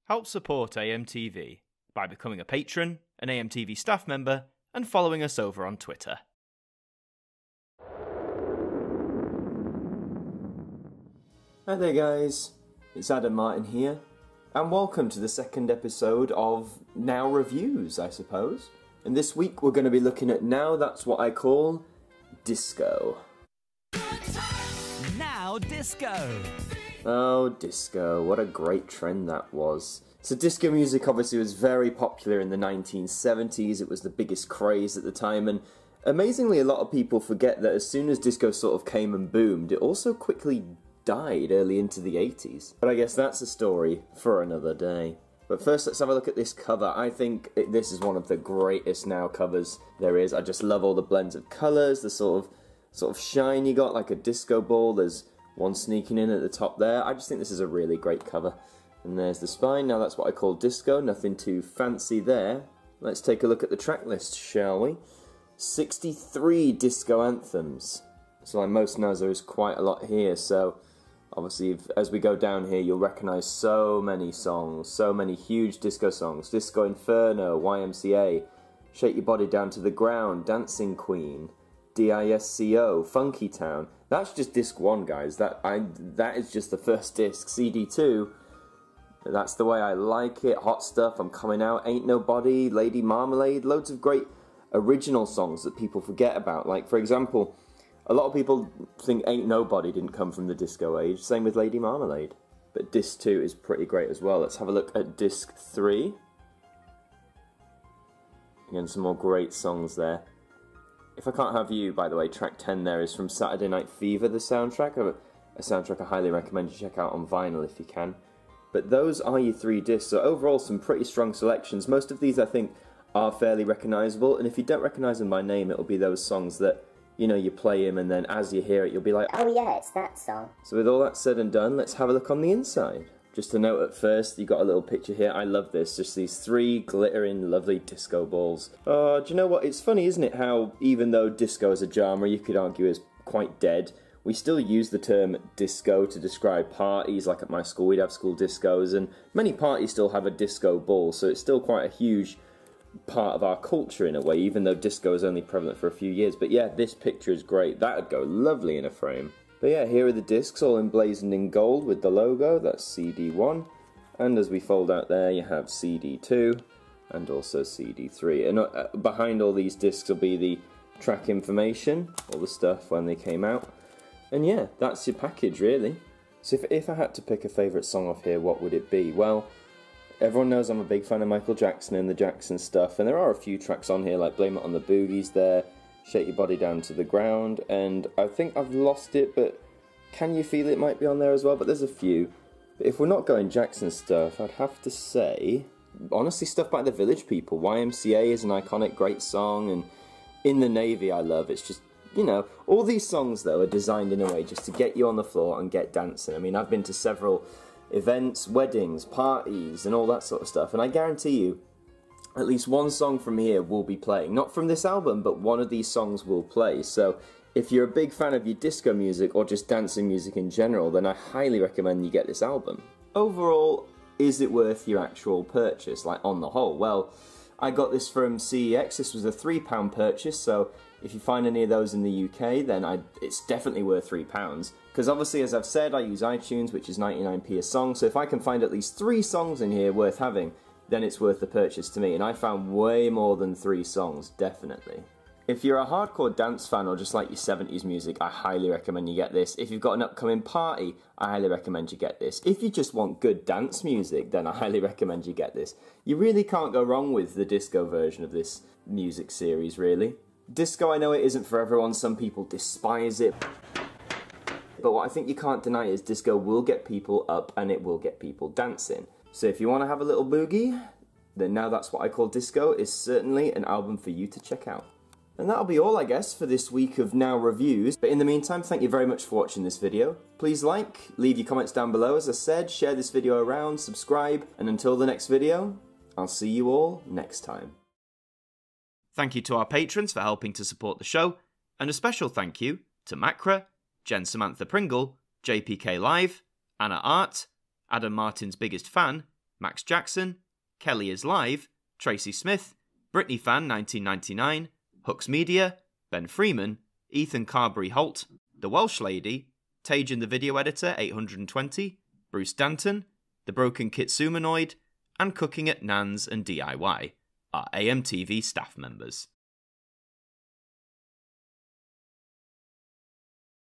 Help support AMTV by becoming a patron, an AMTV staff member, and following us over on Twitter. Hi there guys, it's Adam Martin here, and welcome to the second episode of Now Reviews, I suppose. And this week we're going to be looking at Now That's What I Call Disco. Now Disco! Oh, disco, what a great trend that was. So disco music obviously was very popular in the 1970s, it was the biggest craze at the time, and amazingly a lot of people forget that as soon as disco sort of came and boomed, it also quickly died early into the 80s. But I guess that's a story for another day. But first let's have a look at this cover. I think this is one of the greatest Now covers there is. I just love all the blends of colours, the sort of shine you got like a disco ball. There's one sneaking in at the top there. I just think this is a really great cover. And there's the spine. Now that's what I call disco. Nothing too fancy there. Let's take a look at the track list, shall we? 63 disco anthems. So like most knows, there is quite a lot here. So obviously as we go down here, you'll recognise so many songs. So many huge disco songs. Disco Inferno, YMCA, Shake Your Body Down to the Ground, Dancing Queen, DISCO, Funky Town. That's just disc 1, guys. That is just the first disc. CD 2, That's the Way I Like It, Hot Stuff, I'm Coming Out, Ain't Nobody, Lady Marmalade. Loads of great original songs that people forget about. Like, for example, a lot of people think Ain't Nobody didn't come from the disco age. Same with Lady Marmalade. But disc 2 is pretty great as well. Let's have a look at disc 3. Again, some more great songs there. If I Can't Have You, by the way, track 10 there is from Saturday Night Fever, the soundtrack. A soundtrack I highly recommend you check out on vinyl if you can. But those are your 3 discs, so overall some pretty strong selections. Most of these I think are fairly recognisable, and if you don't recognise them by name, it'll be those songs that, you know, you play them and then as you hear it you'll be like, oh yeah, it's that song. So with all that said and done, let's have a look on the inside. Just a note at first, you got a little picture here. I love this, just these 3 glittering lovely disco balls. Oh, do you know what, it's funny, isn't it, how even though disco as a genre you could argue is quite dead, we still use the term disco to describe parties. Like at my school we'd have school discos, and many parties still have a disco ball, so it's still quite a huge part of our culture in a way, even though disco is only prevalent for a few years. But yeah, this picture is great, that would go lovely in a frame. But yeah, here are the discs all emblazoned in gold with the logo. That's CD1, and as we fold out there you have CD2 and also CD3, and behind all these discs will be the track information, all the stuff when they came out. And yeah, that's your package really. So if I had to pick a favourite song off here, what would it be? Well, everyone knows I'm a big fan of Michael Jackson and the Jackson stuff, and there are a few tracks on here like Blame It on the Boogies there, Shake Your Body Down to the Ground, and I think I've lost it, but Can You Feel It might be on there as well, but there's a few. But if we're not going Jackson stuff, I'd have to say, honestly, stuff by the Village People. YMCA is an iconic, great song, and In the Navy I love. It's just, you know, all these songs though are designed in a way just to get you on the floor and get dancing. I mean, I've been to several events, weddings, parties, and all that sort of stuff, and I guarantee you, at least one song from here will be playing. Not from this album, but one of these songs will play. So if you're a big fan of your disco music or just dancing music in general, then I highly recommend you get this album. Overall, is it worth your actual purchase, like on the whole? Well, I got this from CEX. This was a £3 purchase, so if you find any of those in the UK, then it's definitely worth £3. Because obviously, as I've said, I use iTunes, which is 99p a song, so if I can find at least 3 songs in here worth having, then it's worth the purchase to me, and I found way more than 3 songs, definitely. If you're a hardcore dance fan or just like your 70s music, I highly recommend you get this. If you've got an upcoming party, I highly recommend you get this. If you just want good dance music, then I highly recommend you get this. You really can't go wrong with the disco version of this music series, really. Disco, I know it isn't for everyone, some people despise it, but what I think you can't deny is disco will get people up and it will get people dancing. So if you want to have a little boogie, then Now That's What I Call Disco is certainly an album for you to check out. And that'll be all, I guess, for this week of Now Reviews. But in the meantime, thank you very much for watching this video. Please like, leave your comments down below, as I said, share this video around, subscribe, and until the next video, I'll see you all next time. Thank you to our patrons for helping to support the show, and a special thank you to Macra, Jen Samantha Pringle, JPK Live, Anna Art, Adam Martin's biggest fan, Max Jackson, Kelly is Live, Tracy Smith, Britney Fan 1999, Hooks Media, Ben Freeman, Ethan Carberry Holt, The Welsh Lady, Tajan the Video Editor 820, Bruce Danton, The Broken Kitsumanoid, and Cooking at Nan's and DIY are AMTV staff members.